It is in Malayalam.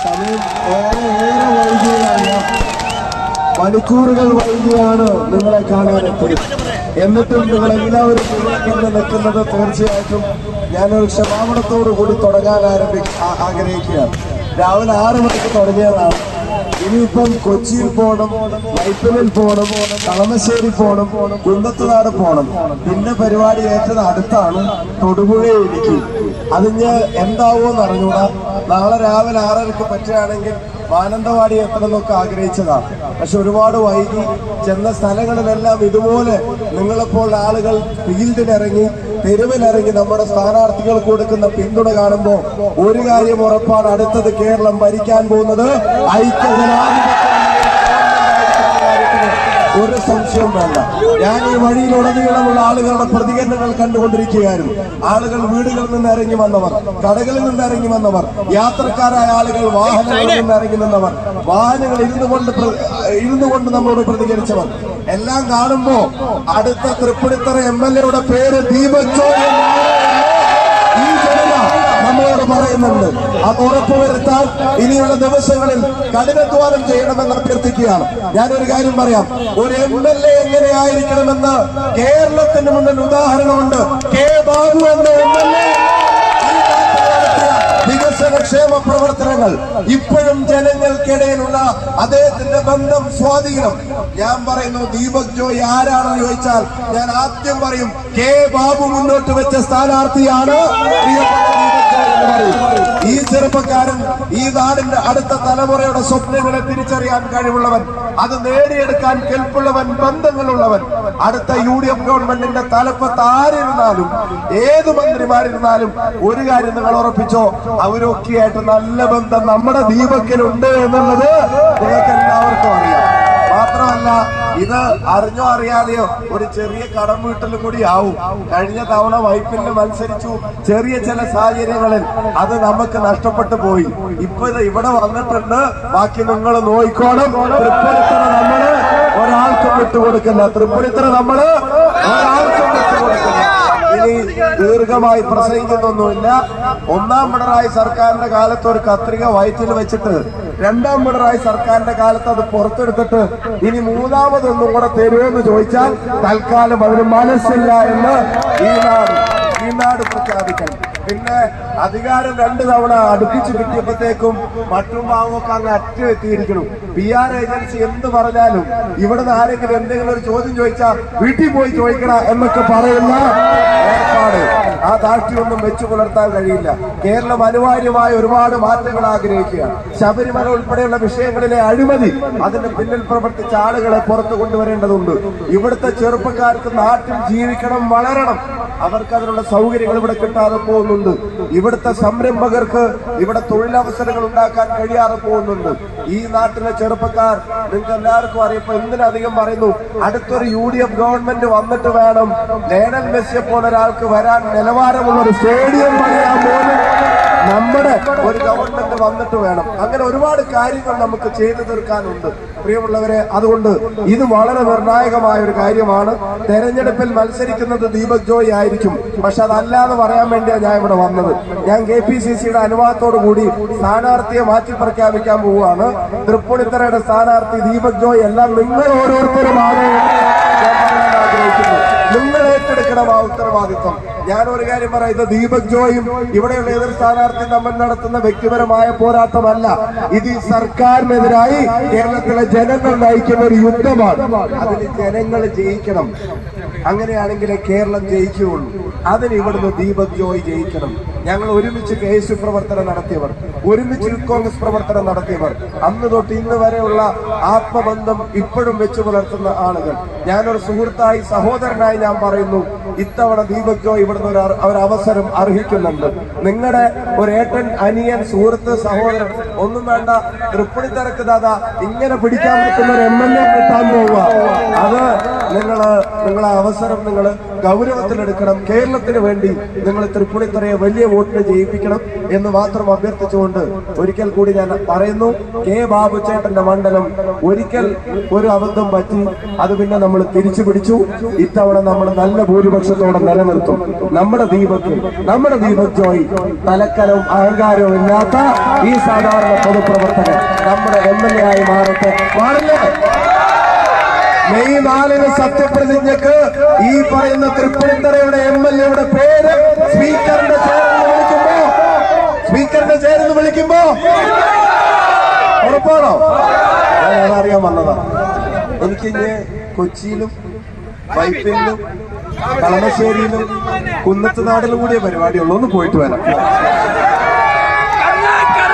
സമയം ഏറെ വൈകിയാണ്, മണിക്കൂറുകൾ വൈകിയാണ് നിങ്ങളെ കാണാനെത്തിയത്. എന്നിട്ടും നിങ്ങൾ എല്ലാവരും ഇവിടെ നിൽക്കുന്നത് തീർച്ചയായിട്ടും ഞാനൊരു ക്ഷമാപണത്തോടു കൂടി തുടങ്ങാൻ ആഗ്രഹിക്കുകയാണ്. രാവിലെ 6 മണിക്ക് തുടങ്ങിയതാണ്. ഇനിയിപ്പം കൊച്ചിയിൽ പോകണം, വൈപ്പിനിൽ പോകണം, കളമശ്ശേരി പോകണം, കുന്നത്തുനാട് പോകണം. പിന്നെ പരിപാടി ഏറ്റത് അടുത്താണ് തൊടുപുഴയിൽ ഇടുക്കി. അതിന് എന്താവുമെന്ന് അറിഞ്ഞൂടാ. നാളെ രാവിലെ 6:30 പറ്റുകയാണെങ്കിൽ മാനന്തവാടി എത്തണമെന്നൊക്കെ ആഗ്രഹിച്ചതാണ്. പക്ഷെ ഒരുപാട് വൈകി. ചെന്ന സ്ഥലങ്ങളിലെല്ലാം ഇതുപോലെ നിങ്ങളെപ്പോൾ ആളുകൾ ഫീൽഡിലിറങ്ങി, തെരുവിലിറങ്ങി നമ്മുടെ സ്ഥാനാർത്ഥികൾക്ക് കൊടുക്കുന്ന പിന്തുണ കാണുമ്പോൾ ഒരു കാര്യം ഉറപ്പാണ്, അടുത്തത് കേരളം ഭരിക്കാൻ പോകുന്നത് ഒരു സംശയവും വേണ്ട. ഞാൻ ഈ വഴിയിലുടനീളമുള്ള ആളുകളുടെ പ്രതികരണങ്ങൾ കണ്ടുകൊണ്ടിരിക്കുകയായിരുന്നു. ആളുകൾ വീടുകളിൽ നിന്ന് ഇറങ്ങി വന്നവർ, കടകളിൽ നിന്ന് ഇറങ്ങി വന്നവർ, യാത്രക്കാരായ ആളുകൾ വാഹനങ്ങളിൽ നിന്ന് ഇറങ്ങി നിന്നവർ, വാഹനങ്ങൾ ഇരുന്നു കൊണ്ട് നമ്മളോട് പ്രതികരിച്ചവർ എല്ലാം കാണുമ്പോ അടുത്ത തൃപ്പൂണിത്തുറ MLA പേര് ദീപക് ജോയ് ഈ ജനത നമ്മളോട് പറയുന്നുണ്ട്. അത് ഉറപ്പുവരുത്താൻ ഇനിയുള്ള ദിവസങ്ങളിൽ കഠിനാധ്വാനം ചെയ്യണമെന്ന് അഭ്യർത്ഥിക്കുകയാണ്. ഞാനൊരു കാര്യം പറയാം, ഒരു MLA എങ്ങനെയായിരിക്കണമെന്ന് കേരളത്തിന് മുന്നിൽ ഉദാഹരണമുണ്ട്. കെ ബാബു എന്ന MLA വികസനക്ഷേമ പ്രവർത്തനങ്ങൾ ഇപ്പോഴും ജനങ്ങൾക്കിടയിലുള്ള അദ്ദേഹത്തിന്റെ ബന്ധം, സ്വാധീനം. ഞാൻ പറയുന്നു, ദീപക് ജോയ് ആരാണെന്ന് ചോദിച്ചാൽ ഞാൻ ആദ്യം പറയും കെ ബാബു മുന്നോട്ട് വെച്ച സ്ഥാനാർത്ഥിയാണ് ഈ ചെറുപ്പക്കാരൻ. ഈ നാടിന്റെ അടുത്ത തലമുറയുടെ സ്വപ്നങ്ങളെ തിരിച്ചറിയാൻ കഴിവുള്ളവൻ, അത് നേടിയെടുക്കാൻ കെൽപ്പുള്ളവൻ, ബന്ധങ്ങളുള്ളവൻ. അടുത്ത UDF ഗവൺമെന്റിന്റെ തലപ്പത്ത് ആരിരുന്നാലും, ഏത് മന്ത്രിമാരിരുന്നാലും ഒരു കാര്യം നിങ്ങൾ ഉറപ്പിച്ചോ, അവരൊക്കെയായിട്ട് നല്ല ബന്ധം നമ്മുടെ ദീപക്കിലുണ്ട് എന്നുള്ളത് നിങ്ങൾക്ക് എല്ലാവർക്കും അറിയാം. മാത്രമല്ല, ഇത് അറിഞ്ഞോ അറിയാതെയോ ഒരു ചെറിയ കടം വീട്ടലും കൂടി ആവും. കഴിഞ്ഞ തവണ വൈപ്പിന് മത്സരിച്ചു, ചെറിയ ചില സാഹചര്യങ്ങളിൽ അത് നമുക്ക് നഷ്ടപ്പെട്ടു പോയി. ഇപ്പൊ ഇത് ഇവിടെ വന്നിട്ടുണ്ട്, ബാക്കി നിങ്ങൾ നോയിക്കോണം. തൃപ്പൂണിത്തുറ നമ്മള് ഒരാൾക്കും വിട്ടുകൊടുക്കില്ല. തൃപ്പൂണിത്തുറ നമ്മള് ഒരാൾക്കും വിട്ടുകൊടുക്കില്ല. ഇനി ദീർഘമായി പ്രസംഗിക്കുന്നൊന്നുമില്ല. 1ാം പിണറായി സർക്കാരിന്റെ കാലത്ത് ഒരു കത്രിക വയറ്റിൽ വെച്ചിട്ട് 2ാം പിണറായി സർക്കാരിന്റെ കാലത്ത് അത് പുറത്തെടുത്തിട്ട് ഇനി 3ാമതൊന്നും കൂടെ തരുമെന്ന് ചോദിച്ചാൽ തൽക്കാലം അതിന് മനസ്സില്ല എന്ന് ഈ നാട് പ്രഖ്യാപിക്കണം. പിന്നെ അധികാരം 2 തവണ അടുപ്പിച്ച് കിട്ടിയപ്പോഴത്തേക്കും മറ്റും ഭാവമൊക്കെ അങ്ങ് അറ്റെത്തിയിരിക്കണം. PR ഏജൻസി എന്ത് പറഞ്ഞാലും ഇവിടുന്ന് ആരെങ്കിലും എന്തെങ്കിലും ഒരു ചോദ്യം ചോദിച്ചാൽ വീട്ടിൽ പോയി ചോദിക്കണ എന്നൊക്കെ പറയുന്ന ഏർപ്പാട്, ആ ദാഷ്ട്യമൊന്നും വെച്ചു പുലർത്താൻ കഴിയില്ല. കേരളം അനിവാര്യമായ ഒരുപാട് മാറ്റങ്ങൾ ആഗ്രഹിക്കുകയാണ്. ശബരിമല ഉൾപ്പെടെയുള്ള വിഷയങ്ങളിലെ അഴിമതി, അതിന്റെ പിന്നിൽ പ്രവർത്തിച്ച ആളുകളെ പുറത്തു കൊണ്ടുവരേണ്ടതുണ്ട്. ഇവിടുത്തെ ചെറുപ്പക്കാർക്ക് നാട്ടിൽ ജീവിക്കണം, വളരണം. അവർക്ക് അതിനുള്ള സൗകര്യങ്ങൾ ഇവിടെ കിട്ടാതെ പോകുന്നുണ്ട്. ഇവിടുത്തെ സംരംഭകർക്ക് ഇവിടെ തൊഴിലവസരങ്ങൾ ഉണ്ടാക്കാൻ കഴിയാതെ പോകുന്നുണ്ട്. ഈ നാട്ടിലെ ചെറുപ്പക്കാർ, നിങ്ങൾക്ക് എല്ലാവർക്കും അറിയപ്പോ എന്തിനധികം പറയുന്നു, അടുത്തൊരു UDF ഗവൺമെന്റ് വന്നിട്ട് വേണം ലയണൽ മെസ്സിയെ പോലെ ഒരാൾക്ക് വരാൻ നിലവാരമുള്ള ഒരു സ്റ്റേഡിയം പണിയാൻ പോലും നമ്മുടെ ഒരു ഗവൺമെന്റ് വന്നിട്ട് വേണം. അങ്ങനെ ഒരുപാട് കാര്യങ്ങൾ നമുക്ക് ചെയ്തു തീർക്കാനുണ്ട് പ്രിയമുള്ളവരെ. അതുകൊണ്ട് ഇത് വളരെ നിർണായകമായ ഒരു കാര്യമാണ്. തെരഞ്ഞെടുപ്പിൽ മത്സരിക്കുന്നത് ദീപക് ജോയ് ആയിരിക്കും. പക്ഷെ അതല്ലാതെ പറയാൻ വേണ്ടിയാണ് ഞാൻ ഇവിടെ വന്നത്. ഞാൻ KPCCയുടെ അനുവാദത്തോടു കൂടി സ്ഥാനാർത്ഥിയെ മാറ്റി പ്രഖ്യാപിക്കാൻ പോവുകയാണ്. തൃപ്പൂണിത്തുറയുടെ സ്ഥാനാർത്ഥി ദീപക് ജോയ് എല്ലാം നിങ്ങൾ ഓരോരുത്തരുമാണ് ആഗ്രഹിക്കുന്നു. നിങ്ങൾ ഏറ്റെടുക്കണം ആ ഉത്തരവാദിത്വം. ഞാൻ ഒരു കാര്യം പറയാം, ഇത് ദീപക് ജോയും ഇവിടെയുള്ള എതിർ സ്ഥാനാർത്ഥി തമ്മിൽ നടത്തുന്ന വ്യക്തിപരമായ പോരാട്ടമല്ല. ഇത് ഈ സർക്കാരിനെതിരായി കേരളത്തിലെ ജനങ്ങൾ നയിക്കുന്ന ഒരു യുദ്ധമാണ്. അതിൽ ജനങ്ങൾ ജയിക്കണം. അങ്ങനെയാണെങ്കിലേ കേരളം ജയിക്കുകയുള്ളൂ. അതിന് ഇവിടുന്ന് ദീപക് ജോയ് ജയിക്കണം. ഞങ്ങൾ ഒരുമിച്ച് KSU പ്രവർത്തനം നടത്തിയവർ, ഒരുമിച്ച് യൂത്ത് കോൺഗ്രസ് പ്രവർത്തനം നടത്തിയവർ, അന്ന് തൊട്ട് ഇന്ന് വരെയുള്ള ആത്മബന്ധം ഇപ്പോഴും വെച്ചു പുലർത്തുന്ന ആളുകൾ. ഞാനൊരു സുഹൃത്തായി, സഹോദരനായി ഞാൻ പറയുന്നു, ഇത്തവണ ദീപക് ജോയ് ഇവിടുന്ന് ഒരു അവസരം അർഹിക്കുന്നുണ്ട്. നിങ്ങളുടെ ഒരു ഏട്ടൻ, അനിയൻ, സുഹൃത്ത്, സഹോദരൻ ഒന്നും വേണ്ട, തൃപ്പൂണിത്തുറക്ക് ഇങ്ങനെ പിടിക്കാൻ പറ്റുന്ന ഒരു MLA കിട്ടാൻ പോവുക. അത് നിങ്ങൾ അവസരം നിങ്ങൾ ഗൗരവത്തിലെടുക്കണം. കേരളത്തിന് വേണ്ടി നിങ്ങൾ തൃപ്പൂണിത്തുറയെ വലിയ വോട്ടിന് ജയിപ്പിക്കണം എന്ന് മാത്രം അഭ്യർത്ഥിച്ചുകൊണ്ട് ഒരിക്കൽ കൂടി ഞാൻ പറയുന്നു, കെ ബാബുചേട്ടന്റെ മണ്ഡലം ഒരിക്കൽ ഒരു അബദ്ധം പറ്റി, അത് പിന്നെ നമ്മൾ തിരിച്ചു പിടിച്ചു. ഇത്തവണ നമ്മൾ നല്ല ഭൂരിപക്ഷത്തോടെ നിലനിർത്തും. നമ്മുടെ ദീപക് ജോയ് തലക്കനവും അഹങ്കാരവും ഇല്ലാത്ത ഈ സാധാരണ പൊതുപ്രവർത്തകൻ നമ്മുടെ MLA ആയി മാറില്ലേ? മെയ് 4 സത്യപ്രതിജ്ഞക്ക് ഈ പറയുന്ന തൃപ്പൂണിത്തുറയുടെ MLA പേര് സ്പീക്കറിന്റെ ചേർന്ന് വിളിക്കുമ്പോ ഉറപ്പാണോ? ഞാൻ അറിയാൻ വന്നതാ. എനിക്കിഞ്ഞ് കൊച്ചിയിലും വൈപ്പിലും കളമശ്ശേരിയിലും കുന്നത്തുനാടിലും കൂടിയ പരിപാടിയുള്ളൂ. ഒന്ന് പോയിട്ട് വരാം.